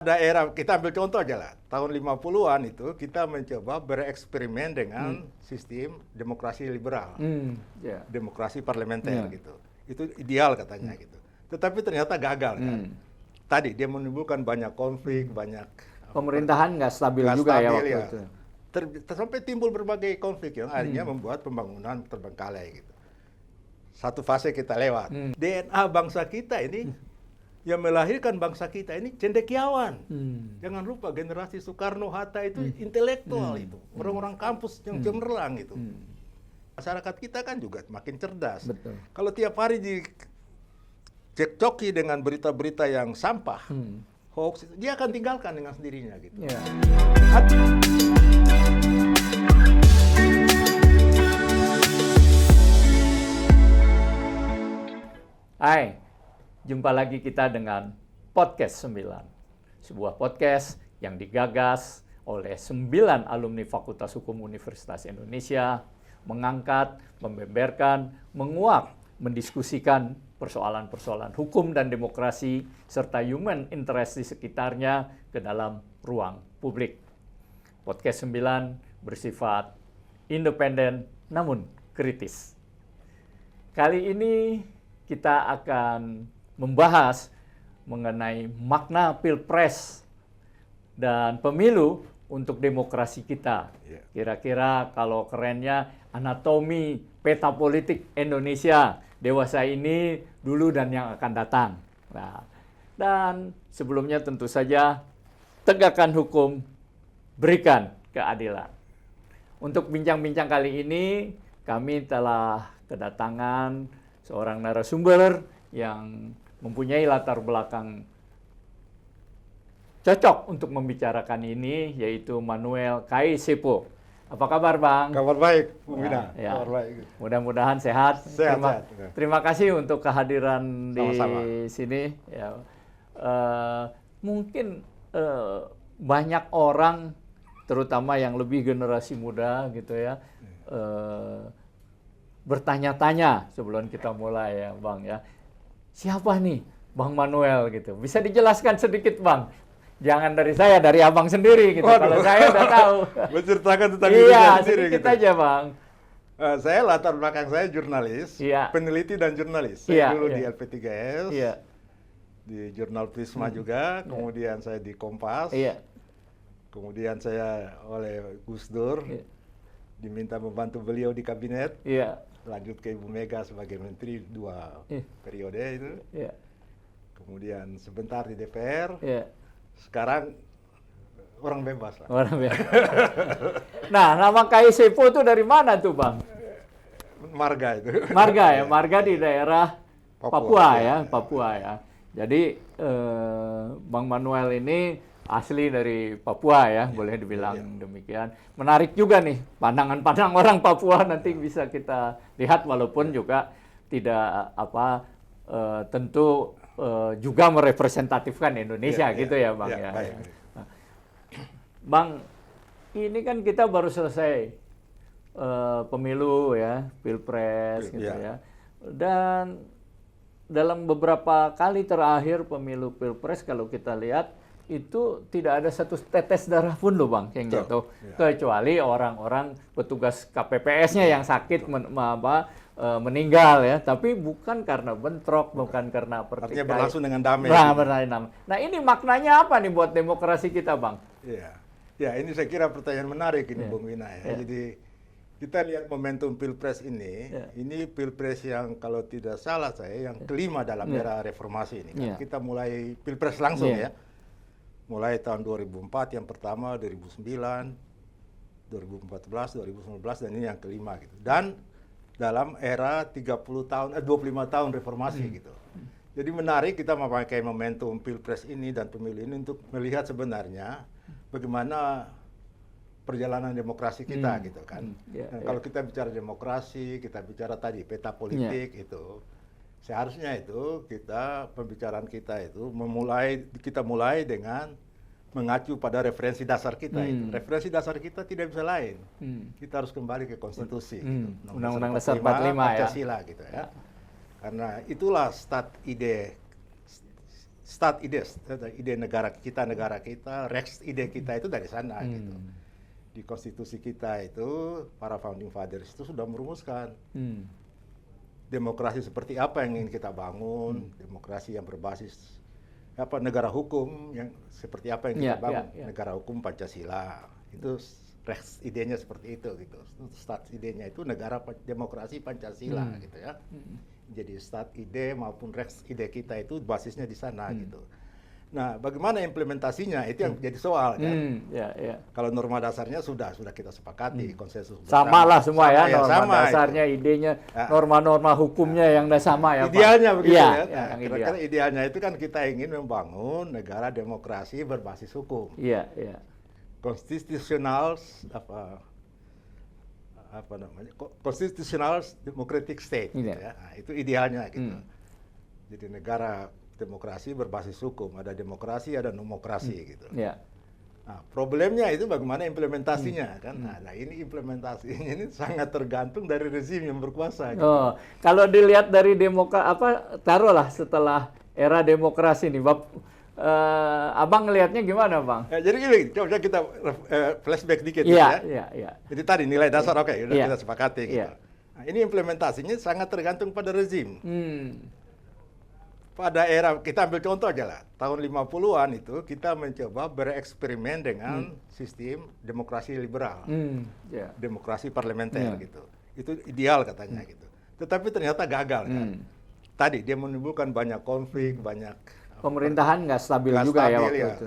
Daerah, kita ambil contoh aja lah, tahun 50-an itu kita mencoba bereksperimen dengan sistem demokrasi liberal, demokrasi parlementer gitu. Itu ideal katanya gitu. Tetapi ternyata gagal kan. Tadi dia menimbulkan banyak konflik, banyak pemerintahan nggak stabil juga ya waktu itu. Sampai timbul berbagai konflik yang akhirnya membuat pembangunan terbengkalai gitu. Satu fase kita lewat. DNA bangsa kita ini yang melahirkan bangsa kita ini cendekiawan. Jangan lupa generasi Soekarno-Hatta itu intelektual itu, orang-orang kampus yang cemerlang itu. Masyarakat kita kan juga makin cerdas. Betul. Kalau tiap hari dicekcoki dengan berita-berita yang sampah, hoax, dia akan tinggalkan dengan sendirinya gitu. Yeah. Hai. Jumpa lagi kita dengan Podcast 9. Sebuah podcast yang digagas oleh 9 alumni Fakultas Hukum Universitas Indonesia, mengangkat, membeberkan, menguak, mendiskusikan persoalan-persoalan hukum dan demokrasi serta human interest di sekitarnya ke dalam ruang publik. Podcast 9 bersifat independen namun kritis. Kali ini kita akan membahas mengenai makna Pilpres dan pemilu untuk demokrasi kita. Kira-kira kalau kerennya anatomi peta politik Indonesia dewasa ini dulu dan yang akan datang. Nah, dan sebelumnya tentu saja tegakkan hukum, berikan keadilan. Untuk bincang-bincang kali ini kami telah kedatangan seorang narasumber yang mempunyai latar belakang cocok untuk membicarakan ini, yaitu Manuel Kai Sepo. Apa kabar, Bang? Kabar baik, Bu Wina. Ya. Kabar baik. Mudah-mudahan sehat. Sehat. Terima kasih untuk kehadiran Sama-sama. di sini. Ya. Mungkin banyak orang, terutama yang lebih generasi muda, gitu ya, bertanya-tanya sebelum kita mulai, ya, Bang, ya. Siapa nih Bang Manuel gitu? Bisa dijelaskan sedikit, Bang? Jangan dari saya, dari Abang sendiri gitu. Waduh. Kalau saya udah tahu. Menceritakan tentang diri Iya, sendiri sedikit gitu. aja, Bang. Saya latar belakang saya jurnalis, Iya. peneliti dan jurnalis. Iya, Saya dulu iya. di LP3S, Iya. di Jurnal Prisma juga, kemudian saya di Kompas, Iya. kemudian saya oleh Gus Dur Iya. diminta membantu beliau di kabinet, Iya. lanjut ke Ibu Mega sebagai menteri 2 periode itu, Iya. kemudian sebentar di DPR, Iya. sekarang orang bebas lah. Orang biasa. Nah, nama Kai Sepo itu dari mana tuh, Bang? Marga itu. Marga ya, marga di daerah Papua, Papua, ya, Papua ya. Jadi Bang Manuel ini asli dari Papua ya, boleh dibilang demikian. Menarik juga nih pandangan-pandangan orang Papua nanti bisa kita lihat, walaupun juga tidak tentu juga merepresentatifkan Indonesia gitu ya, Bang ya. Baik. Nah, Bang, ini kan kita baru selesai pemilu ya, Pilpres gitu ya. Dan dalam beberapa kali terakhir pemilu Pilpres kalau kita lihat itu tidak ada satu tetes darah pun loh, Bang, yang jatuh. Kecuali orang-orang petugas KPPS-nya yang sakit meninggal ya, tapi bukan karena bentrok, bukan karena pertikaian. Artinya berlangsung dengan damai. Nah, ini maknanya apa nih buat demokrasi kita, Bang? Iya. Ya, ini saya kira pertanyaan menarik ini, Bung Wina ya. Jadi kita lihat momentum Pilpres ini Pilpres yang kalau tidak salah saya yang kelima dalam era reformasi ini. Kan kita mulai Pilpres langsung ya. Mulai tahun 2004 yang pertama, 2009, 2014, 2019 dan ini yang kelima gitu. Dan dalam era 25 tahun reformasi gitu. Jadi menarik kita memakai momentum Pilpres ini dan pemilu ini untuk melihat sebenarnya bagaimana perjalanan demokrasi kita gitu kan. Kalau kita bicara demokrasi, kita bicara tadi peta politik itu. Seharusnya itu pembicaraan kita itu kita mulai dengan mengacu pada referensi dasar kita itu. Referensi dasar kita tidak bisa lain. Kita harus kembali ke konstitusi. Gitu. Undang-Undang Dasar 45 ya. Pancasila gitu ya. Karena itulah start ide start ide negara kita, Rex ide kita itu dari sana gitu. Di konstitusi kita itu para founding fathers itu sudah merumuskan demokrasi seperti apa yang ingin kita bangun, demokrasi yang berbasis negara hukum yang seperti apa yang kita bangun, negara hukum Pancasila. Itu Rex idenya seperti itu gitu. Start idenya itu negara demokrasi Pancasila gitu ya. Jadi start ide maupun Rex ide kita itu basisnya di sana gitu. Nah, bagaimana implementasinya itu yang jadi soal kan. Kalau norma dasarnya sudah kita sepakati konsensus bersama. Sama lah semua ya, norma sama dasarnya, itu. idenya, norma-norma hukumnya yang sama ya, idealnya Pak. Begitu ya. Nah, kira-kira idealnya itu kan kita ingin membangun negara demokrasi berbasis hukum. Iya. Konstitusional constitutional democratic state gitu ya. Nah, itu idealnya gitu. Jadi negara demokrasi berbasis hukum, ada demokrasi, ada nomokrasi gitu. Nah, problemnya itu bagaimana implementasinya kan. Nah, ini implementasinya ini sangat tergantung dari rezim yang berkuasa gitu. Kalau dilihat dari taruhlah setelah era demokrasi nih, Abang ngelihatnya gimana, Bang? Jadi gini, coba kita flashback dikit Iya. Jadi tadi nilai dasar udah kita sepakati gitu. Iya. Nah, ini implementasinya sangat tergantung pada rezim. Pada era, kita ambil contoh aja lah, tahun 50-an itu kita mencoba bereksperimen dengan sistem demokrasi liberal, demokrasi parlementer gitu. Itu ideal katanya gitu. Tetapi ternyata gagal kan. Tadi dia menimbulkan banyak konflik, banyak pemerintahan nggak stabil juga ya waktu itu.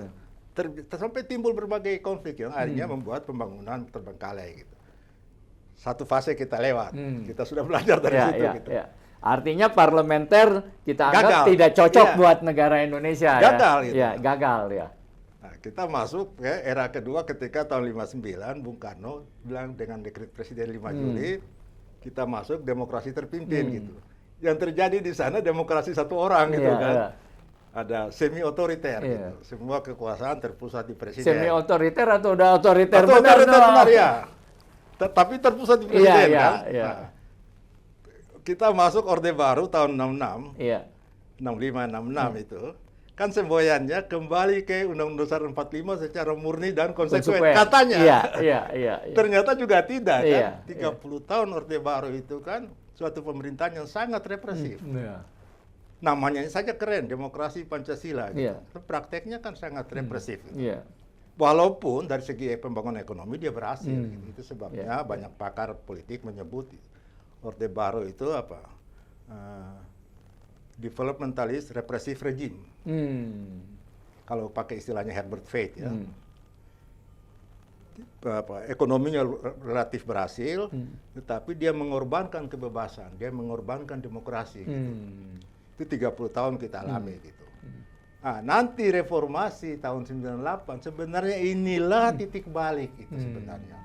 Sampai timbul berbagai konflik yang akhirnya membuat pembangunan terbengkalai gitu. Satu fase kita lewat, kita sudah belajar dari situ gitu. Artinya parlementer kita anggap tidak cocok buat negara Indonesia. Gagal gitu. Gagal ya. Nah, kita masuk ke era kedua ketika tahun 59 Bung Karno bilang dengan dekret Presiden 5 Juli kita masuk demokrasi terpimpin gitu. Yang terjadi di sana demokrasi satu orang gitu kan. Ada semi otoriter gitu. Semua kekuasaan terpusat di presiden. Semi otoriter atau udah otoriter benar? Benar ya. Tapi terpusat di presiden kan. Nah, kita masuk Orde Baru tahun 66. 65 66 itu. Kan semboyannya kembali ke Undang-Undang Dasar 45 secara murni dan konsekuen. Katanya. Ternyata juga tidak kan. 30 tahun Orde Baru itu kan suatu pemerintahan yang sangat represif. Namanya saja keren, demokrasi Pancasila gitu. Prakteknya kan sangat represif gitu. Walaupun dari segi pembangunan ekonomi dia berhasil gitu. Itu sebabnya banyak pakar politik menyebut Orde Baru itu developmentalist repressive regime. Kalau pakai istilahnya Herbert Fate ya. Ekonominya relatif berhasil, tetapi dia mengorbankan kebebasan, dia mengorbankan demokrasi gitu. Itu 30 tahun kita alami gitu. Nah, nanti reformasi tahun 98 sebenarnya inilah titik balik itu sebenarnya.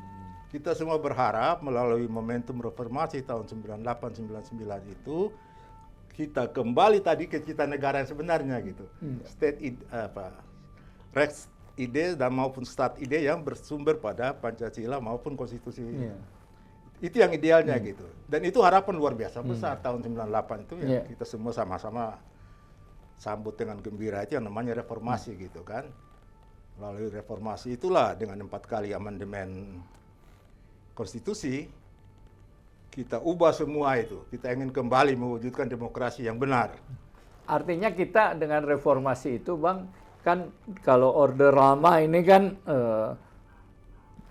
Kita semua berharap melalui momentum reformasi tahun 98-99 itu kita kembali tadi ke cita negara yang sebenarnya gitu. Rex ide dan maupun start ide yang bersumber pada Pancasila maupun konstitusi. Itu yang idealnya gitu. Dan itu harapan luar biasa besar tahun 98 itu ya kita semua sama-sama sambut dengan gembira itu yang namanya reformasi gitu kan. Melalui reformasi itulah dengan 4 kali amandemen konstitusi kita ubah semua itu. Kita ingin kembali mewujudkan demokrasi yang benar. Artinya kita dengan reformasi itu, Bang, kan kalau orde lama ini kan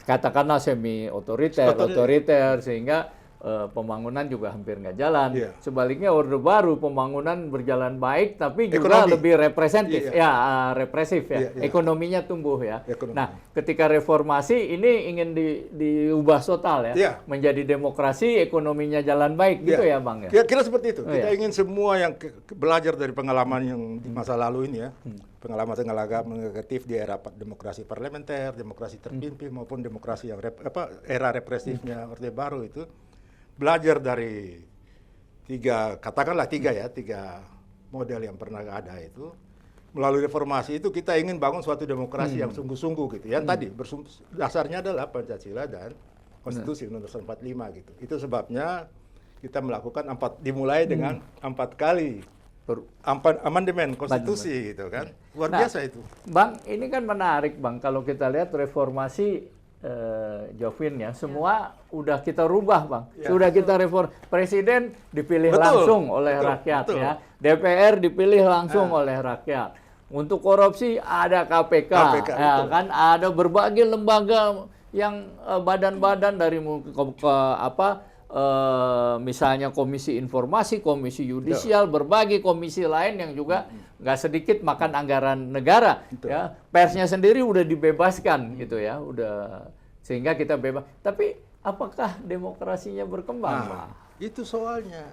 katakanlah semi otoriter sehingga pembangunan juga hampir nggak jalan. Sebaliknya orde baru pembangunan berjalan baik tapi juga lebih representatif represif ya. Ekonominya tumbuh ya. Nah, ketika reformasi ini ingin diubah total ya, menjadi demokrasi, ekonominya jalan baik gitu ya, Bang ya. Kira seperti itu. Kita ingin semua yang belajar dari pengalaman yang di masa lalu ini ya. Pengalaman negatif di era demokrasi parlementer, demokrasi terpimpin maupun demokrasi yang era represifnya orde baru itu. Belajar dari tiga model yang pernah ada itu. Melalui reformasi itu kita ingin bangun suatu demokrasi yang sungguh-sungguh gitu. Yang tadi dasarnya adalah Pancasila dan konstitusi Undang-Undang 45 gitu. Itu sebabnya kita melakukan dimulai dengan 4 kali amandemen konstitusi gitu kan. Luar biasa itu. Bang, ini kan menarik Bang, kalau kita lihat reformasi Jovin ya, semua udah kita rubah Bang. Sudah kita reform. Presiden dipilih langsung oleh rakyat ya. DPR dipilih langsung oleh rakyat. Untuk korupsi ada KPK ya, kan ada berbagai lembaga yang badan-badan dari misalnya Komisi Informasi, Komisi Yudisial, berbagai komisi lain yang juga nggak sedikit makan anggaran negara. Ya, persnya sendiri udah dibebaskan gitu ya, udah sehingga kita bebas. Tapi apakah demokrasinya berkembang? Itu soalnya.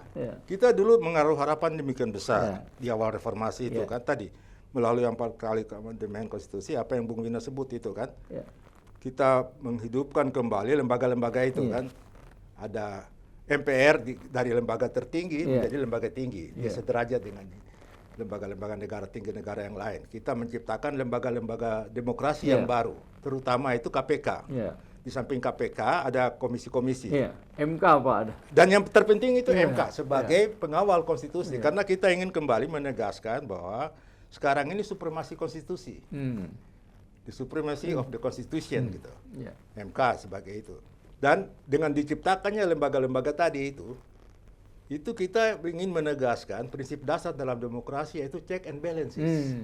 Kita dulu menaruh harapan demikian besar di awal reformasi itu kan tadi melalui 4 kali amandemen konstitusi, apa yang Bung Wina sebut itu kan. Kita menghidupkan kembali lembaga-lembaga itu kan. Ada MPR dari lembaga tertinggi menjadi lembaga tinggi, dia sederajat dengan lembaga-lembaga negara tinggi negara yang lain. Kita menciptakan lembaga-lembaga demokrasi yang baru, terutama itu KPK. Di samping KPK ada komisi-komisi. MK apa ada? Dan yang terpenting itu MK sebagai pengawal konstitusi, karena kita ingin kembali menegaskan bahwa sekarang ini supremasi konstitusi, the supremacy of the constitution gitu, MK sebagai itu. Dan dengan diciptakannya lembaga-lembaga tadi itu kita ingin menegaskan prinsip dasar dalam demokrasi yaitu check and balances.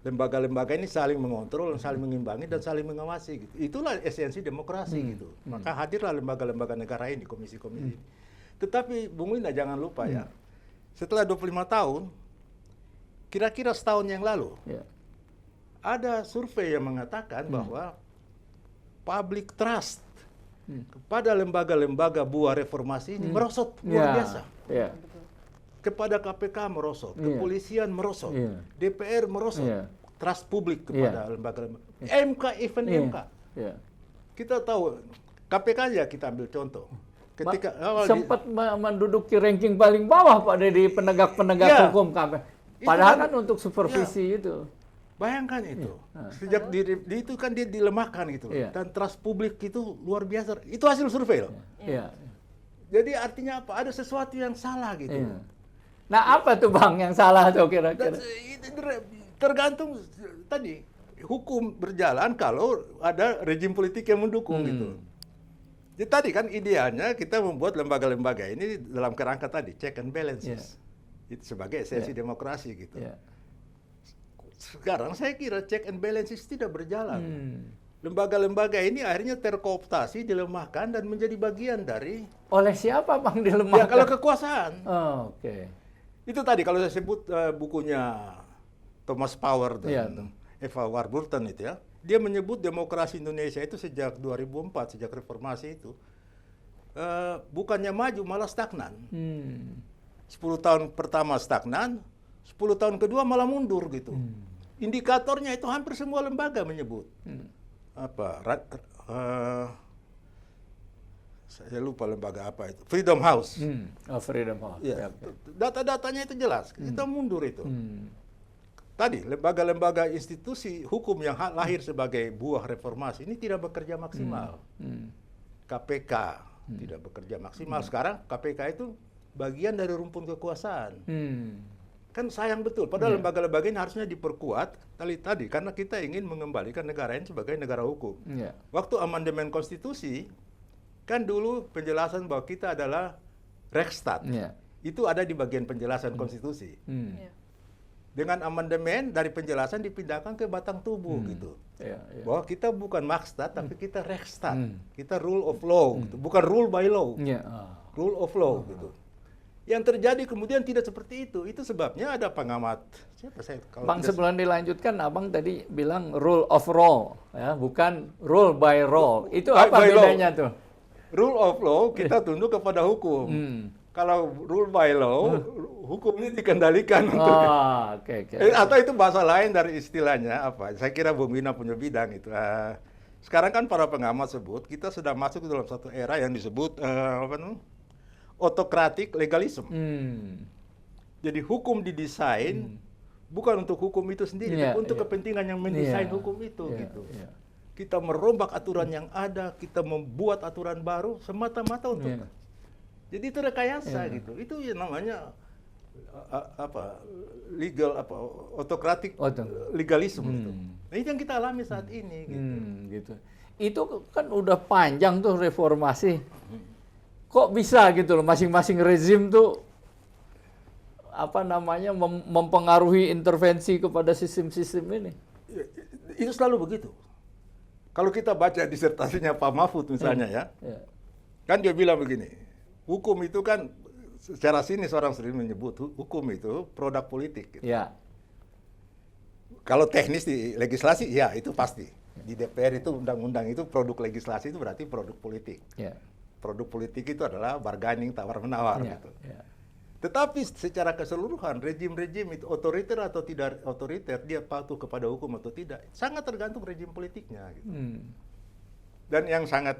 Lembaga-lembaga ini saling mengontrol, saling mengimbangi dan saling mengawasi gitu. Itulah esensi demokrasi gitu. Maka hadirlah lembaga-lembaga negara ini, komisi-komisi. Tetapi Bung Wina jangan lupa ya, setelah 25 tahun, kira-kira setahun yang lalu, ada survei yang mengatakan bahwa public trust kepada lembaga-lembaga buah reformasi ini merosot luar biasa. Kepada KPK merosot, kepolisian merosot, DPR merosot, trust publik kepada lembaga-lembaga. MK, even MK. Kita tahu, KPK aja kita ambil contoh. Ketika sempat menduduki ranking paling bawah Pak di penegak-penegak hukum KPK. Padahal kan untuk supervisi itu. Bayangkan itu. Sejak itu kan dia dilemahkan gitu. Dan trust publik itu luar biasa. Itu hasil survei loh. Jadi artinya apa? Ada sesuatu yang salah gitu. Nah, apa tuh Bang yang salah tuh kira-kira? Tergantung tadi hukum berjalan kalau ada rejim politik yang mendukung gitu. Jadi tadi kan idealnya kita membuat lembaga-lembaga ini dalam kerangka tadi check and balances. Itu sebagai esensi demokrasi gitu. Sekarang saya kira check and balances tidak berjalan. Lembaga-lembaga ini akhirnya terkooptasi, dilemahkan dan menjadi bagian dari. Oleh siapa Bang dilemahkan? Ya kalau kekuasaan. Oke. Itu tadi kalau saya sebut bukunya Thomas Power dan Eva Warburton itu ya, dia menyebut demokrasi Indonesia itu sejak 2004, sejak reformasi itu bukannya maju malah stagnan. 10 tahun pertama stagnan, 10 tahun kedua malah mundur gitu. Indikatornya itu hampir semua lembaga menyebut. Saya lupa lembaga apa itu. Freedom House. Freedom House. Ya. Data-datanya itu jelas. Kita mundur itu. Tadi lembaga-lembaga institusi hukum yang lahir sebagai buah reformasi ini tidak bekerja maksimal. KPK tidak bekerja maksimal. Sekarang KPK itu bagian dari rumpun kekuasaan. Kan sayang betul. Padahal lembaga-lembaga ini harusnya diperkuat tadi karena kita ingin mengembalikan negara ini sebagai negara hukum. Waktu amandemen konstitusi kan dulu penjelasan bahwa kita adalah Rechtsstaat. Itu ada di bagian penjelasan konstitusi. Dengan amandemen dari penjelasan dipindahkan ke batang tubuh gitu. Bahwa kita bukan Makstat tapi kita Rechtsstaat. Kita rule of law, gitu. Bukan rule by law. Rule of law gitu. Yang terjadi kemudian tidak seperti itu. Itu sebabnya ada pengamat. Bang, sebelum dilanjutkan, Abang tadi bilang rule of law, ya, bukan rule by law. Itu apa bedanya tuh? Rule of law kita tunduk kepada hukum. Kalau rule by law, hukum ini dikendalikan. Atau itu bahasa lain dari istilahnya apa? Saya kira Bung Wina punya bidang itu. Sekarang kan para pengamat sebut kita sudah masuk dalam satu era yang disebut autokratik legalisme. Jadi hukum didesain bukan untuk hukum itu sendiri, tapi untuk kepentingan yang mendesain hukum itu gitu. Kita merombak aturan yang ada, kita membuat aturan baru semata-mata untuk. Jadi itu rekayasa gitu. Itu yang namanya legal autokratik legalisme itu. Nah, itu yang kita alami saat ini gitu. Gitu. Itu kan udah panjang tuh reformasi. Kok bisa gitu loh masing-masing rezim tuh mempengaruhi intervensi kepada sistem-sistem ini? Itu selalu begitu. Kalau kita baca disertasinya Pak Mahfud misalnya ya. Kan dia bilang begini, hukum itu kan secara sinis orang sering menyebut hukum itu produk politik. Gitu. Ya. Kalau teknis di legislasi, ya itu pasti. Di DPR itu undang-undang itu produk legislasi itu berarti produk politik. Ya. Produk politik itu adalah bargaining tawar-menawar. Ya. Gitu. Ya. Tetapi secara keseluruhan, rejim-rejim itu otoriter atau tidak otoriter, dia patuh kepada hukum atau tidak, sangat tergantung rejim politiknya. Gitu. Dan yang sangat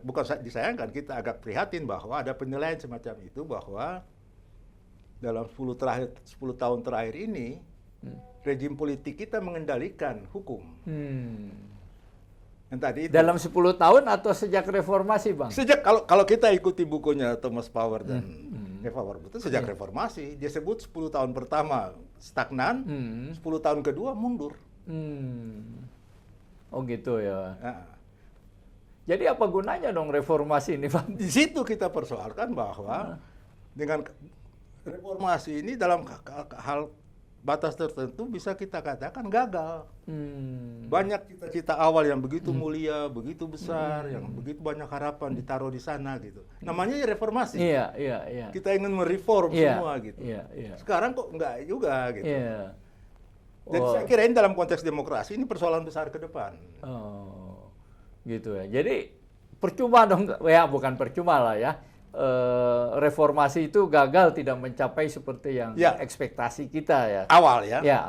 bukan disayangkan, kita agak prihatin bahwa ada penilaian semacam itu bahwa dalam 10 tahun terakhir ini rejim politik kita mengendalikan hukum. Yang tadi itu, dalam 10 tahun atau sejak reformasi, Bang? Sejak kalau kita ikuti bukunya Thomas Power dan Eva Warburg itu sejak reformasi, dia sebut 10 tahun pertama stagnan, 10 tahun kedua mundur. Oh gitu ya. Nah, jadi apa gunanya dong reformasi ini, Bang? di situ kita persoalkan bahwa dengan reformasi ini dalam hal batas tertentu bisa kita katakan gagal. Banyak cita-cita awal yang begitu mulia, begitu besar, yang begitu banyak harapan ditaruh di sana gitu. Namanya reformasi. Iya. Kita ingin mereform semua gitu. Iya. Sekarang kok enggak juga gitu. Iya. Jadi saya kira ini dalam konteks demokrasi ini persoalan besar ke depan. Oh, gitu ya. Jadi percuma dong, ya bukan percuma lah ya. Reformasi itu gagal tidak mencapai seperti yang ekspektasi kita ya. Awal ya. Ya,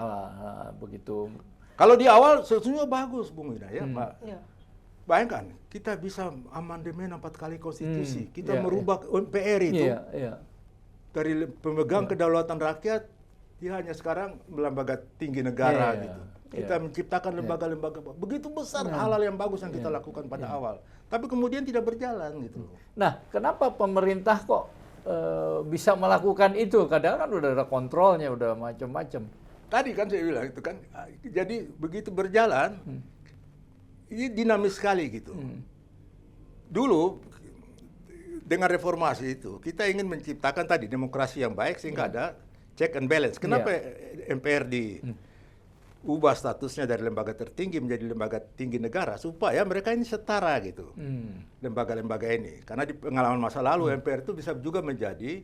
begitu. Kalau di awal sebetulnya bagus, Bung Ida ya, Pak. Bayangkan, kita bisa amandemen 4 kali konstitusi. Kita merubah MPR itu dari pemegang kedaulatan rakyat, dia hanya sekarang lembaga tinggi negara gitu. Kita menciptakan lembaga-lembaga begitu besar hal-hal yang bagus yang kita lakukan pada awal. Tapi kemudian tidak berjalan gitu. Nah, kenapa pemerintah kok bisa melakukan itu? Kadang kan udah ada kontrolnya, udah macam-macam. Tadi kan saya bilang itu kan, jadi begitu berjalan, ini dinamis sekali gitu. Dulu dengan reformasi itu kita ingin menciptakan tadi demokrasi yang baik sehingga ada check and balance. Kenapa MPR diubah statusnya dari lembaga tertinggi menjadi lembaga tinggi negara supaya mereka ini setara gitu. Lembaga-lembaga ini. Karena di pengalaman masa lalu MPR itu bisa juga menjadi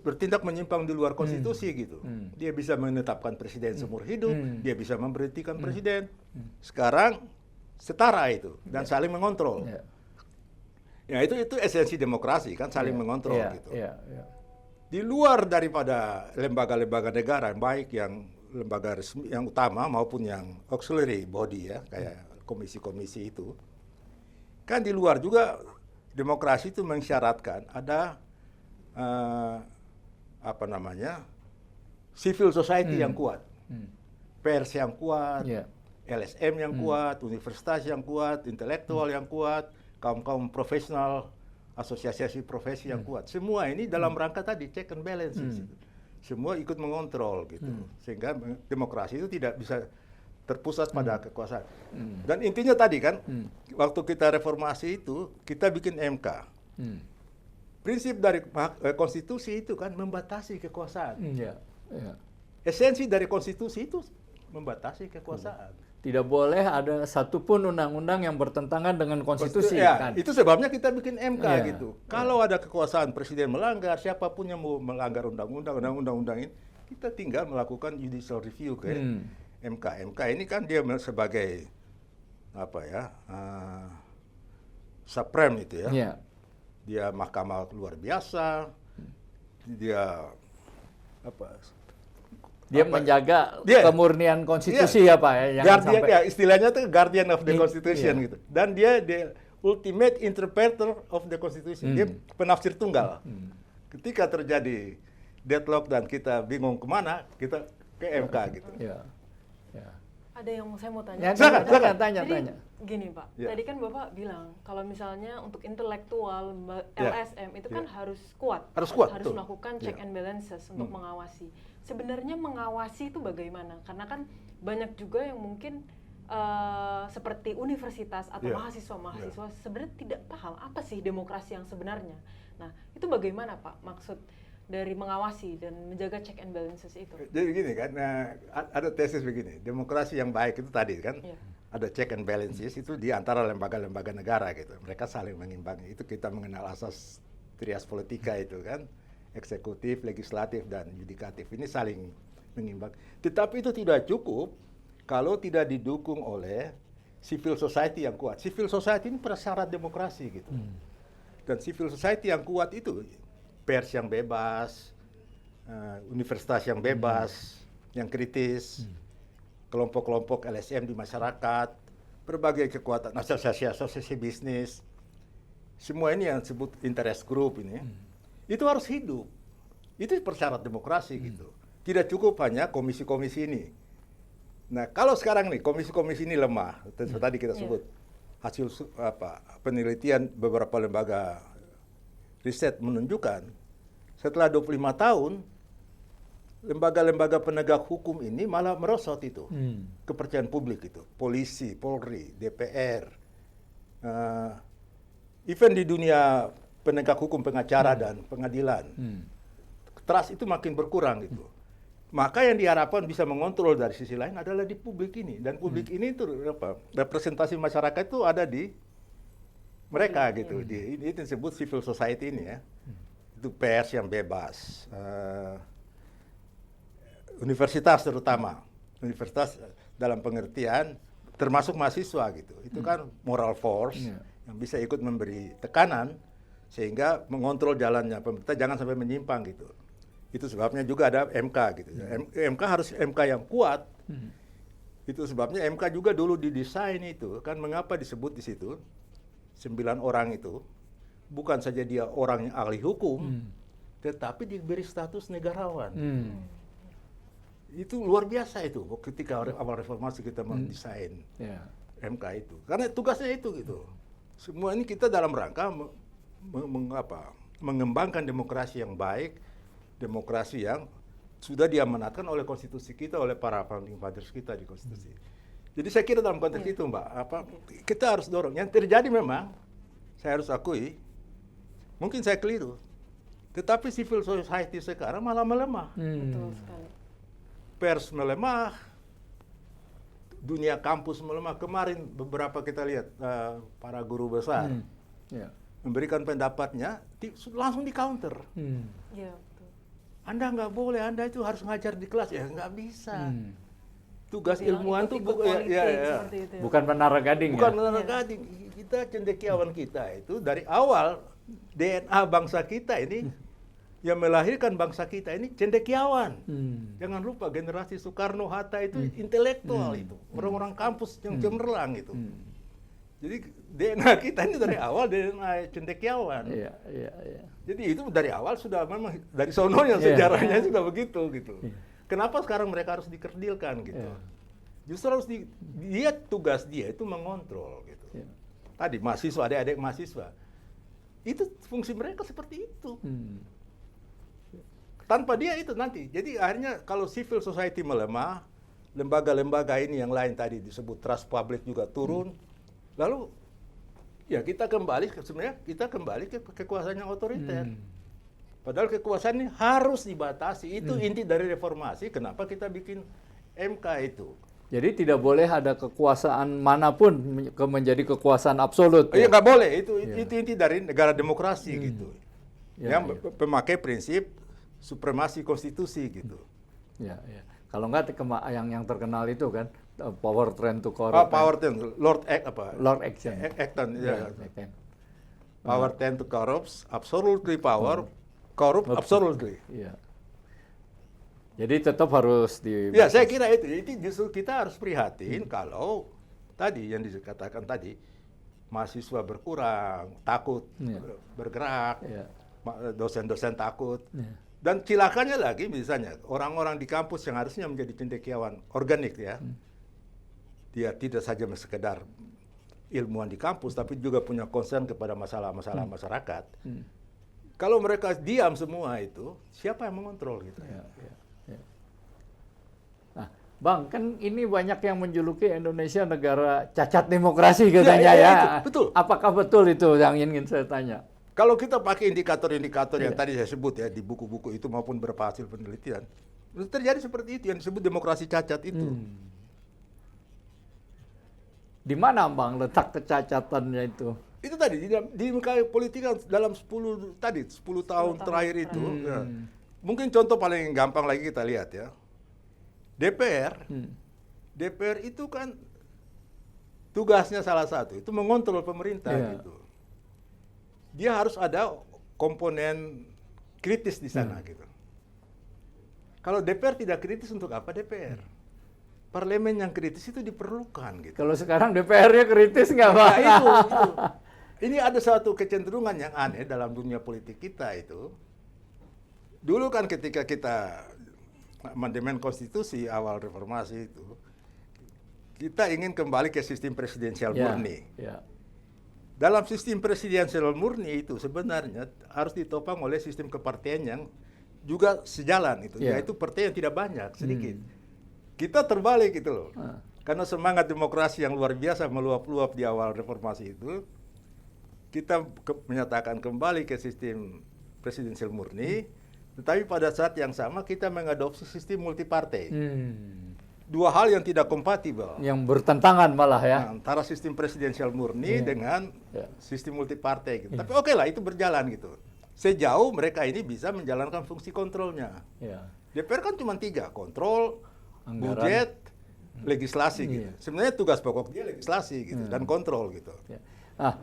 bertindak menyimpang di luar konstitusi gitu. Dia bisa menetapkan presiden seumur hidup, dia bisa memberhentikan presiden. Sekarang setara itu dan saling mengontrol. Ya itu esensi demokrasi kan, saling mengontrol gitu. Di luar daripada lembaga-lembaga negara baik yang lembaga resmi yang utama maupun yang auxiliary body ya, kayak komisi-komisi itu. Kan di luar juga demokrasi itu mensyaratkan ada civil society yang kuat. Pers yang kuat, LSM yang kuat, universitas yang kuat, intelektual yang kuat, kaum-kaum profesional, asosiasi profesi yang kuat. Semua ini dalam rangka tadi check and balance. Semua ikut mengontrol gitu. Sehingga demokrasi itu tidak bisa terpusat pada kekuasaan. Dan intinya tadi kan, waktu kita reformasi itu, kita bikin MK. Prinsip dari konstitusi itu kan membatasi kekuasaan. Esensi dari konstitusi itu membatasi kekuasaan. Tidak boleh ada satupun undang-undang yang bertentangan dengan konstitusi. Kan? Itu sebabnya kita bikin MK gitu. Kalau ada kekuasaan presiden melanggar, siapapun yang mau melanggar undang-undang ini, kita tinggal melakukan judicial review ke MK. MK ini kan dia sebagai supreme itu ya. Dia mahkamah luar biasa. Dia dia menjaga kemurnian konstitusi ya Pak ya. Guardian, istilahnya tuh guardian of the constitution gitu. Dan dia the ultimate interpreter of the constitution. Dia penafsir tunggal. Ketika terjadi deadlock dan kita bingung kemana, kita ke MK gitu. ada yang saya mau tanya. Ya, silakan, tanya. Gini Pak, Ya. tadi kan Bapak bilang kalau misalnya untuk intelektual Ya. LSM itu kan Ya. harus kuat. Harus kuat, Harus betul. melakukan check Ya. and balances untuk mengawasi. Sebenarnya mengawasi itu bagaimana? Karena kan banyak juga yang mungkin seperti universitas atau Ya. mahasiswa-mahasiswa sebenarnya tidak paham apa sih demokrasi yang sebenarnya. Nah, itu bagaimana Pak maksud dari mengawasi dan menjaga check and balances itu? Jadi gini kan, ada tesis begini, demokrasi yang baik itu tadi kan, Iya. ada check and balances itu di antara lembaga-lembaga negara gitu. Mereka saling mengimbangi. Itu kita mengenal asas trias politika itu kan, eksekutif, legislatif, dan yudikatif. Ini saling mengimbang. Tetapi itu tidak cukup kalau tidak didukung oleh civil society yang kuat. Civil society ini prasyarat demokrasi gitu. Dan civil society yang kuat itu pers yang bebas, universitas yang bebas, yang kritis, kelompok-kelompok LSM di masyarakat, berbagai kekuatan, asosiasi bisnis, semua ini yang disebut interest group ini, itu harus hidup. Itu persyarat demokrasi gitu. Tidak cukup hanya komisi-komisi ini. Nah, kalau sekarang nih komisi-komisi ini lemah, tadi kita sebut hasil penelitian beberapa lembaga riset menunjukkan setelah 25 tahun lembaga-lembaga penegak hukum ini malah merosot itu kepercayaan publik itu, polisi, Polri, DPR, even di dunia penegak hukum, pengacara dan pengadilan, trust itu makin berkurang gitu. Maka yang diharapkan bisa mengontrol dari sisi lain adalah di publik ini, dan publik ini itu representasi masyarakat itu ada di mereka gitu. Ini disebut civil society ini ya. Itu pers yang bebas, universitas terutama, universitas dalam pengertian termasuk mahasiswa gitu. Itu kan moral force yang bisa ikut memberi tekanan sehingga mengontrol jalannya pemerintah jangan sampai menyimpang gitu. Itu sebabnya juga ada MK gitu. MK harus MK yang kuat. Itu sebabnya MK juga dulu didesain itu kan, mengapa disebut di situ 9 orang itu bukan saja dia orang yang ahli hukum, tetapi diberi status negarawan. Itu luar biasa itu ketika awal reformasi kita mendesain MK itu. Karena tugasnya itu gitu. Semua ini kita dalam rangka mengembangkan demokrasi yang baik, demokrasi yang sudah diamanatkan oleh konstitusi kita, oleh para founding fathers kita di konstitusi. Jadi saya kira dalam konteks itu Mbak, kita harus dorong. Yang terjadi memang, saya harus akui, mungkin saya keliru. Tetapi civil society sekarang malah melemah. Betul sekali. Pers melemah, dunia kampus melemah. Kemarin beberapa kita lihat para guru besar memberikan pendapatnya, langsung di counter. Iya, betul. Anda nggak boleh, Anda itu harus ngajar di kelas. Ya nggak bisa. Tugas Bilang ilmuwan itu ikut-ikut politik seperti itu ya. Bukan menara gading bukan ya? menara gading. Kita cendekiawan kita itu dari awal DNA bangsa kita ini yang melahirkan bangsa kita ini cendekiawan. Jangan lupa generasi Soekarno, Hatta itu intelektual itu, orang-orang kampus yang cemerlang itu. Jadi DNA kita ini dari awal DNA cendekiawan. Iya. Jadi itu dari awal sudah memang dari sononya sejarahnya sudah begitu gitu. Kenapa sekarang mereka harus dikerdilkan gitu? Justru harus dia tugas dia itu mengontrol gitu. Tadi mahasiswa, adik-adik mahasiswa, itu fungsi mereka seperti itu. Tanpa dia itu nanti. Jadi akhirnya kalau civil society melemah, lembaga-lembaga ini yang lain tadi disebut trust public juga turun. Lalu ya kita kembali ke kekuasaan yang otoriter. Padahal kekuasaan ini harus dibatasi. Itu inti dari reformasi. Kenapa kita bikin MK itu? Jadi tidak boleh ada kekuasaan manapun menjadi kekuasaan absolut. Iya nggak boleh. Itu inti dari negara demokrasi gitu. Yang memakai prinsip supremasi konstitusi gitu. Ya. Kalau nggak yang terkenal itu kan power trend to corrupt. Power trend, Lord Action. Acton. Power tend to corrupt, absolutely power, corrupt absolutely. Iya. Jadi tetap harus Ya, saya kira itu justru kita harus prihatin kalau tadi yang dikatakan tadi mahasiswa berkurang, takut bergerak, dosen-dosen takut. Dan cilakannya lagi misalnya orang-orang di kampus yang harusnya menjadi cendekiawan organik ya. dia tidak saja sekedar ilmuwan di kampus, tapi juga punya concern kepada masalah-masalah masyarakat. Kalau mereka diam semua itu, siapa yang mengontrol gitu? Ya. Nah, Bang, kan ini banyak yang menjuluki Indonesia negara cacat demokrasi katanya ya. Itu, betul. Apakah betul itu yang ingin saya tanya? Kalau kita pakai indikator-indikator yang tadi saya sebut ya di buku-buku itu maupun beberapa hasil penelitian, terjadi seperti itu yang disebut demokrasi cacat itu. Di mana Bang letak kecacatannya itu? Itu tadi di politik dalam 10 tahun terakhir itu. Ya. Mungkin contoh paling gampang lagi kita lihat ya. DPR itu kan tugasnya salah satu itu mengontrol pemerintah gitu. Dia harus ada komponen kritis di sana gitu. Kalau DPR tidak kritis, untuk apa DPR? Parlemen yang kritis itu diperlukan gitu. Kalau sekarang DPR-nya kritis nggak Bang? Nah, itu. Ini ada satu kecenderungan yang aneh dalam dunia politik kita itu. Dulu kan ketika kita amandemen konstitusi awal reformasi itu, kita ingin kembali ke sistem presidensial murni. Dalam sistem presidensial murni itu sebenarnya harus ditopang oleh sistem kepartian yang juga sejalan itu, yaitu partai yang tidak banyak, sedikit. Kita terbalik gitu loh. Karena semangat demokrasi yang luar biasa meluap-luap di awal reformasi itu, kita menyatakan kembali ke sistem presidensial murni, tetapi pada saat yang sama kita mengadopsi sistem multipartai. Dua hal yang tidak kompatibel. Yang bertentangan malah ya. Antara sistem presidensial murni dengan sistem multipartai gitu. Tapi oke lah, itu berjalan gitu. Sejauh mereka ini bisa menjalankan fungsi kontrolnya. DPR kan cuma 3, kontrol, anggaran, budget, legislasi gitu. Sebenarnya tugas pokok dia legislasi gitu dan kontrol gitu.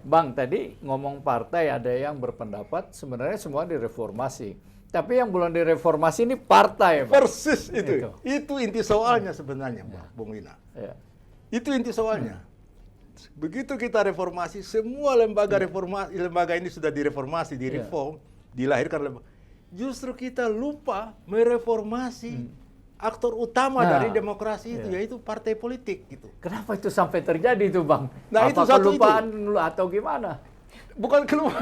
Bang, tadi ngomong partai ada yang berpendapat sebenarnya semua direformasi. Tapi yang belum direformasi ini partai, Bang. Persis itu. Itu inti soalnya sebenarnya, Bung Wina. Itu inti soalnya. Begitu kita reformasi, semua lembaga reformasi, lembaga ini sudah direformasi, direform, dilahirkan lembaga. Justru kita lupa mereformasi aktor utama dari demokrasi itu, yaitu partai politik gitu. Kenapa itu sampai terjadi itu, Bang? Nah, apa itu satu kelupaan atau gimana? Bukan keluar.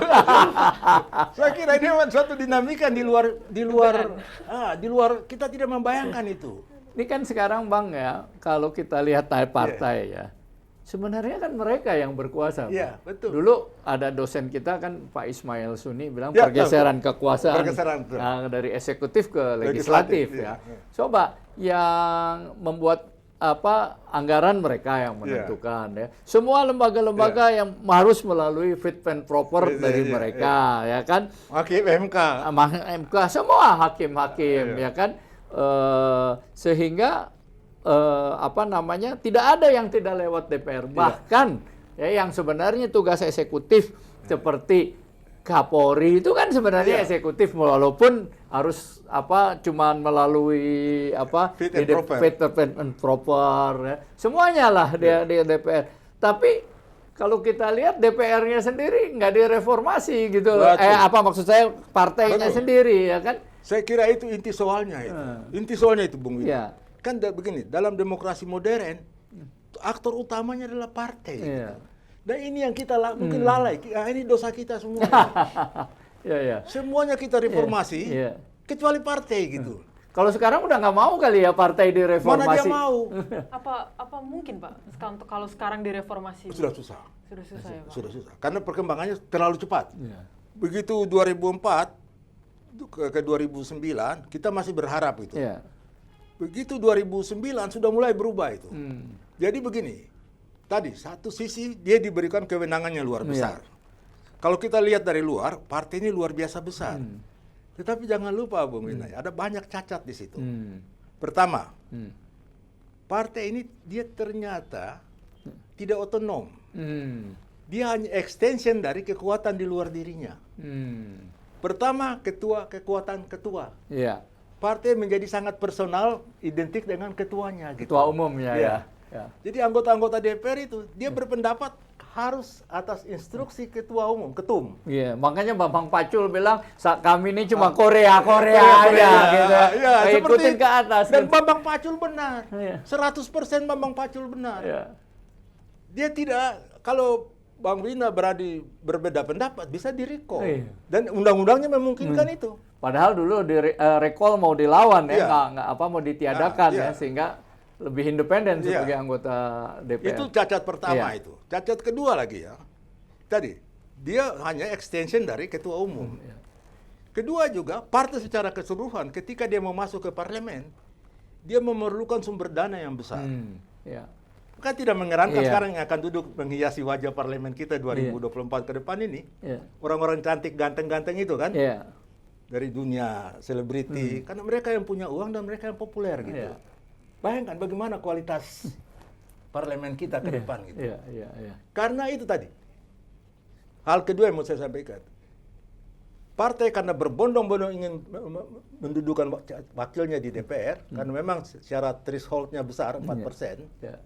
Saya kira ini suatu dinamika di luar kita tidak membayangkan itu. Ini kan sekarang Bang ya, kalau kita lihat partai ya, sebenarnya kan mereka yang berkuasa. Iya, betul. Dulu ada dosen kita kan Pak Ismail Suni bilang pergeseran kekuasaan dari eksekutif ke legislatif ya. Coba yang membuat anggaran mereka yang menentukan ya. Semua lembaga-lembaga yang harus melalui fit and proper dari mereka ya kan. Hakim MK. Semua hakim-hakim ya kan. Sehingga tidak ada yang tidak lewat DPR. Bahkan yang sebenarnya tugas eksekutif seperti Kapolri itu kan sebenarnya eksekutif, walaupun harus cuman melalui fit and proper ya. Semuanya lah di DPR. Tapi kalau kita lihat DPR-nya sendiri nggak direformasi gitu. Maksud saya partainya sendiri ya kan. Saya kira itu inti soalnya itu. Inti soalnya itu Bung Wina. Kan begini, dalam demokrasi modern aktor utamanya adalah partai. Gitu. Dan ini yang kita mungkin lalai. Ini dosa kita semua. Semuanya kita reformasi, kecuali partai gitu. Kalau sekarang udah nggak mau kali ya partai direformasi. Mana dia mau? Apa mungkin Pak kalau sekarang direformasi? Sudah susah. Sudah susah ya Pak? Sudah susah. Karena perkembangannya terlalu cepat. Begitu 2004 ke 2009 kita masih berharap itu. Begitu 2009 sudah mulai berubah itu. Jadi begini. Tadi, satu sisi dia diberikan kewenangannya luar besar. Kalau kita lihat dari luar, partai ini luar biasa besar. Tetapi jangan lupa, Bung Wina, ada banyak cacat di situ. Pertama, partai ini dia ternyata tidak otonom. Dia hanya extension dari kekuatan di luar dirinya. Pertama, kekuatan ketua. Partai menjadi sangat personal, identik dengan ketuanya. Ketua umumnya ya. Jadi anggota-anggota DPR itu dia berpendapat harus atas instruksi ketua umum, ketum. Iya, makanya Bambang Pacul bilang kami ini cuma Korea aja gitu. Iya, Ikutin ke atas. Dan gitu. Bambang Pacul benar. Iya. 100% Bambang Pacul benar. Iya. Dia tidak, kalau Bang Wina berani berbeda pendapat bisa di-recall. Iya. Dan undang-undangnya memungkinkan itu. Padahal dulu di recall mau dilawan ya, Iya. nggak apa mau ditiadakan Iya. ya, sehingga lebih independen Iya. sebagai anggota DPR. Itu cacat pertama Iya. itu. Cacat kedua lagi ya. Tadi, dia hanya extension dari ketua umum. Iya. Kedua juga, partai secara keseluruhan ketika dia mau masuk ke parlemen, dia memerlukan sumber dana yang besar. Iya. Kan tidak mengherankan Iya. sekarang yang akan duduk menghiasi wajah parlemen kita 2024 ke depan ini. Iya. Orang-orang cantik, ganteng-ganteng itu kan. Iya. Dari dunia selebriti. Karena mereka yang punya uang dan mereka yang populer gitu. Iya. Bayangkan bagaimana kualitas parlemen kita ke depan gitu. Iya, iya, iya. Karena itu tadi. Hal kedua yang mau saya sampaikan. Partai karena berbondong-bondong ingin mendudukan wakilnya di DPR, karena memang syarat threshold-nya besar, 4%, Iya.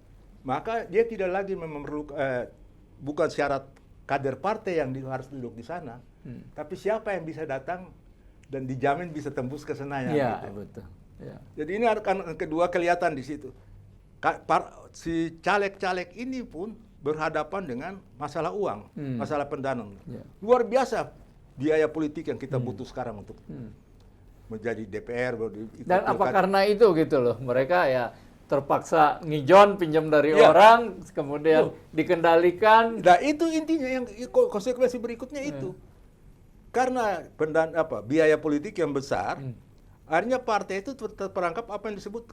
maka dia tidak lagi memerlukan, bukan syarat kader partai yang harus duduk di sana, tapi siapa yang bisa datang dan dijamin bisa tembus ke Senayan. Iya, gitu. betul. Iya. Jadi ini akan kedua kelihatan di situ. Si caleg-caleg ini pun berhadapan dengan masalah uang, masalah pendanaan. Iya. Luar biasa biaya politik yang kita butuh sekarang untuk menjadi DPR. Dan apa karena itu gitu loh, mereka ya terpaksa ngijon pinjam dari Iya. orang, kemudian dikendalikan. Nah itu intinya yang konsekuensi berikutnya itu. Karena biaya politik yang besar, akhirnya partai itu terperangkap apa yang disebut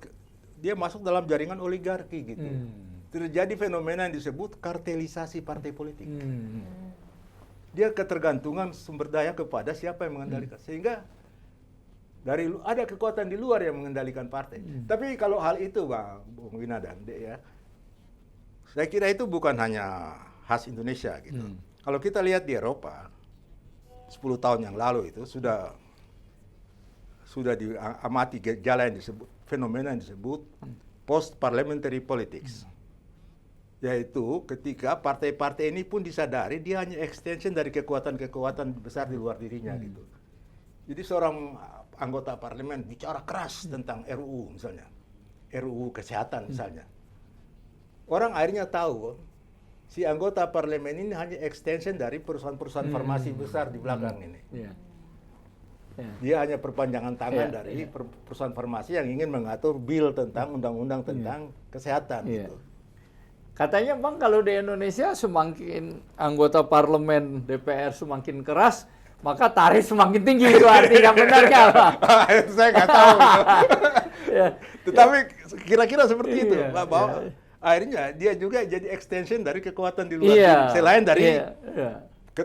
dia masuk dalam jaringan oligarki gitu. Terjadi fenomena yang disebut kartelisasi partai politik. Dia ketergantungan sumber daya kepada siapa yang mengendalikan, sehingga ada kekuatan di luar yang mengendalikan partai. Tapi kalau hal itu, Bang Wina dan Dek ya, saya kira itu bukan hanya khas Indonesia gitu. Kalau kita lihat di Eropa, 10 tahun yang lalu itu sudah diamati gejala yang disebut, fenomena yang disebut post-parliamentary politics. Yaitu ketika partai-partai ini pun disadari dia hanya extension dari kekuatan-kekuatan besar di luar dirinya gitu. Jadi seorang anggota parlemen bicara keras tentang RUU misalnya, RUU kesehatan misalnya. Orang akhirnya tahu si anggota parlemen ini hanya extension dari perusahaan-perusahaan farmasi besar di belakang ini. Iya. Iya. Dia hanya perpanjangan tangan dari perusahaan farmasi yang ingin mengatur bil tentang undang-undang tentang kesehatan Iya. gitu. Katanya Bang, kalau di Indonesia semakin anggota parlemen DPR semakin keras, maka tarif semakin tinggi. Itu artinya benar nggak, Bang? Saya nggak tahu. Ya. Tetapi kira-kira seperti itu, Iya, bahwa iya. akhirnya dia juga jadi extension dari kekuatan di luar Iya. diri. Selain dari Iya.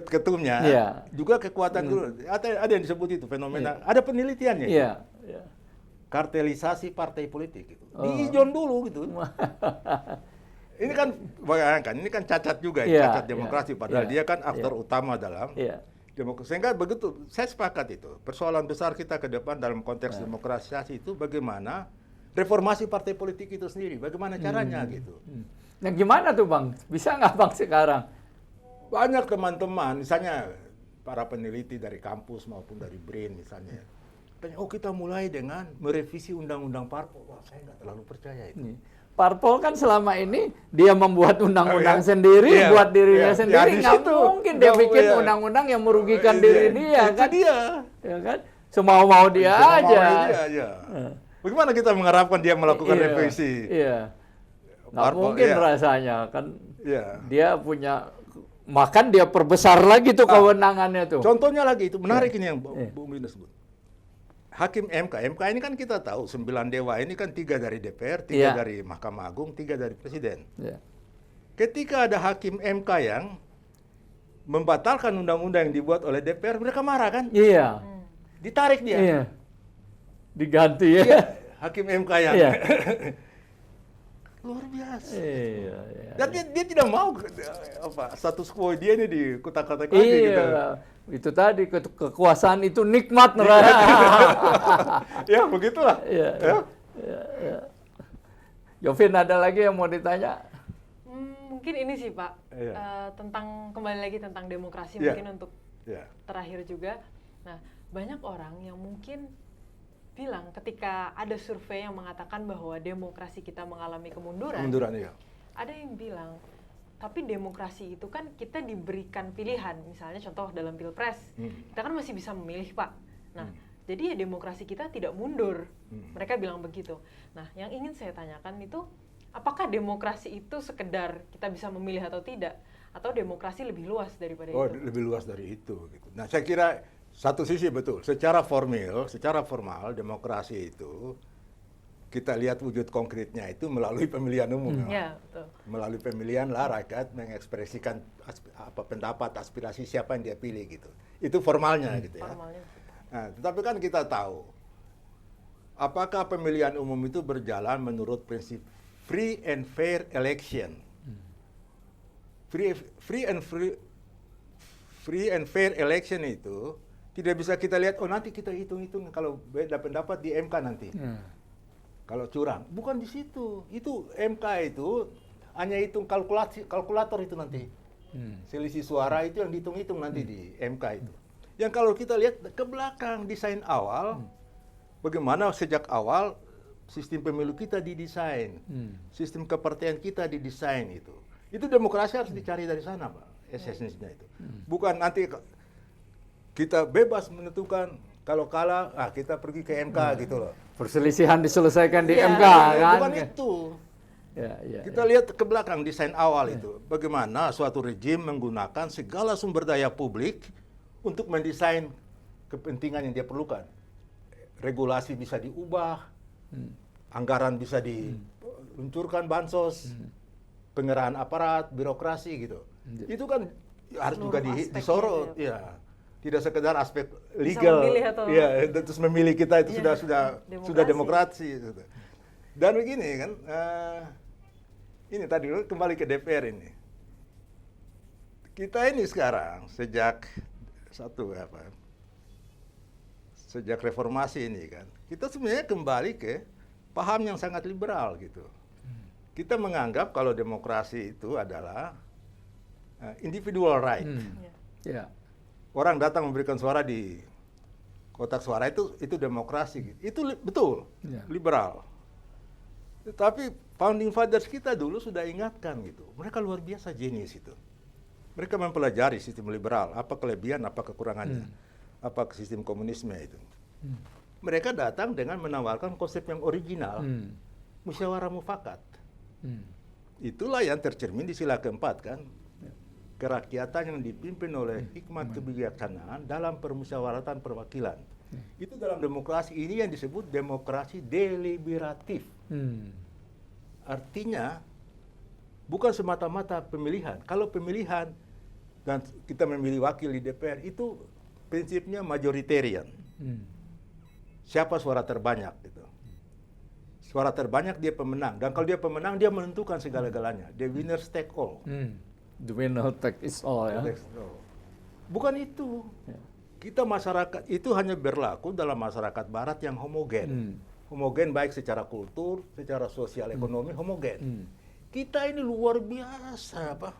ketumnya, Iya. juga kekuatan dulu. Ada yang disebut itu fenomena. Ada penelitiannya. itu. Iya. Iya. Kartelisasi partai politik gitu. Diijon dulu gitu. Ini kan bayangkan, ini kan cacat juga, Iya, cacat demokrasi. Padahal dia kan aktor utama dalam Iya. demokrasi. Sehingga begitu, saya sepakat itu. Persoalan besar kita ke depan dalam konteks demokratisasi itu bagaimana reformasi partai politik itu sendiri, bagaimana caranya gitu. Nah gimana tuh Bang? Bisa nggak Bang sekarang? Banyak teman-teman, misalnya para peneliti dari kampus maupun dari BRIN misalnya, tanya, oh kita mulai dengan merevisi undang-undang parpol. Wah, saya nggak terlalu percaya itu. Parpol kan selama ini dia membuat undang-undang sendiri, Iya, buat dirinya iya. sendiri. Ya, di Nggak situ. mungkin dia Nggak, bikin iya. undang-undang yang merugikan diri dia Itu kan? dia. Ya kan? Semau-mau dia Cuma aja. maunya dia aja. Bagaimana kita mengharapkan dia melakukan Iya, revisi? Iya. Nggak Parpol, mungkin iya. rasanya kan. Iya. Dia punya, makan dia perbesar lagi tuh kewenangannya tuh. Contohnya lagi itu menarik ini yang Iya. Bung Wina sebut. Hakim MK ini kan kita tahu 9 dewa ini kan 3 dari DPR, 3 Iya. dari Mahkamah Agung, 3 dari Presiden. Iya. Ketika ada hakim MK yang membatalkan undang-undang yang dibuat oleh DPR, mereka marah kan? Iya. Ditarik dia. Iya. Diganti ya. Iya, hakim MK yang Iya. luar biasa. Iya, iya. Dan dia tidak mau status quo dia ini dikutak-katak lagi gitu. Iya, itu tadi kekuasaan itu nikmat. Ya begitulah. Iya, Ya. iya, iya. Jovin, ada lagi yang mau ditanya? Mungkin ini sih Pak, Iya. kembali lagi tentang demokrasi Iya. mungkin untuk Ya. terakhir juga. Nah, banyak orang yang mungkin bilang ketika ada survei yang mengatakan bahwa demokrasi kita mengalami kemunduran, Kemunduran ya. ada yang bilang, tapi demokrasi itu kan kita diberikan pilihan, misalnya contoh dalam pilpres, kita kan masih bisa memilih Pak. Nah, jadi ya demokrasi kita tidak mundur. Mereka bilang begitu. Nah, yang ingin saya tanyakan itu, apakah demokrasi itu sekedar kita bisa memilih atau tidak? Atau demokrasi lebih luas daripada Oh, itu? lebih luas dari itu. Gitu. Nah, saya kira satu sisi betul. Secara formal, demokrasi itu kita lihat wujud konkretnya itu melalui pemilihan umum. Ya, betul. Melalui pemilihan lah rakyat mengekspresikan pendapat, aspirasi siapa yang dia pilih gitu. Itu formalnya gitu ya. Formalnya. Nah, tetapi kan kita tahu apakah pemilihan umum itu berjalan menurut prinsip free and fair election. Free and fair election itu tidak bisa kita lihat, oh nanti kita hitung-hitung kalau beda pendapat di MK nanti. Kalau curang, bukan di situ. Itu MK itu hanya hitung kalkulator itu nanti. Selisih suara itu yang dihitung-hitung nanti di MK itu. Yang kalau kita lihat ke belakang desain awal, bagaimana sejak awal sistem pemilu kita didesain, sistem kepartean kita didesain itu. Itu demokrasi harus dicari dari sana, Pak, esensinya itu. Bukan nanti kita bebas menentukan kalau kalah, kita pergi ke MK gitu loh. Perselisihan diselesaikan di Iya, MK kan? Bukan itu. Ya. Kita lihat ke belakang desain awal itu. Bagaimana suatu rejim menggunakan segala sumber daya publik untuk mendesain kepentingan yang dia perlukan. Regulasi bisa diubah, anggaran bisa diluncurkan, bansos, pengerahan aparat, birokrasi gitu. Itu kan harus juga Seluruh aspeknya disorot, itu ya, ya. Tidak sekedar aspek legal, memilih atau- ya, terus memilih kita itu Ya, sudah demokrasi. Gitu. Dan begini kan, ini tadi dulu kembali ke DPR ini. Kita ini sekarang sejak sejak reformasi ini kan, kita sebenarnya kembali ke paham yang sangat liberal gitu. Kita menganggap kalau demokrasi itu adalah individual right. Ya. Orang datang memberikan suara di kotak suara itu demokrasi gitu. Itu betul, liberal. Tetapi founding fathers kita dulu sudah ingatkan gitu. Mereka luar biasa jenius itu. Mereka mempelajari sistem liberal, apa kelebihan, apa kekurangannya, apa sistem komunisme itu. Mereka datang dengan menawarkan konsep yang original, musyawarah mufakat. Itulah yang tercermin di sila keempat kan. Kerakyatan yang dipimpin oleh hikmat kebijaksanaan dalam permusyawaratan perwakilan. Itu dalam demokrasi ini yang disebut demokrasi deliberatif. Artinya bukan semata-mata pemilihan. Kalau pemilihan dan kita memilih wakil di DPR itu prinsipnya majoritarian. Siapa suara terbanyak gitu. Suara terbanyak dia pemenang, dan kalau dia pemenang dia menentukan segala-galanya. The winner take all. The winner take is all ya. Bukan itu. Kita masyarakat itu hanya berlaku dalam masyarakat barat yang homogen. Homogen baik secara kultur, secara sosial ekonomi homogen. Kita ini luar biasa, Pak.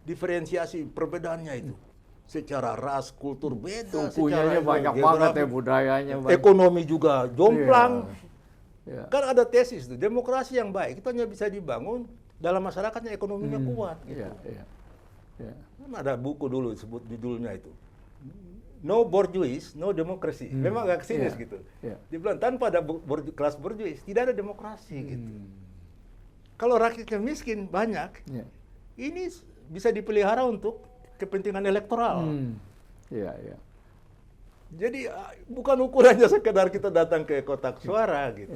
Diferensiasi perbedaannya itu. Secara ras, kultur beda, Sukunya banyak banget ya, budayanya banyak. ekonomi juga jomplang. Iya. Kan ada tesis tuh, demokrasi yang baik itu hanya bisa dibangun dalam masyarakatnya ekonominya kuat gitu. Iya. Kan ada buku dulu disebut judulnya itu. No bourgeois, no democracy. Memang agak sinis Iya. gitu. Iya. Dia bilang tanpa ada kelas bourgeois tidak ada demokrasi gitu. Kalau rakyatnya miskin banyak, ini bisa dipelihara untuk kepentingan elektoral. Iya. Jadi bukan ukurannya sekedar kita datang ke kotak suara gitu.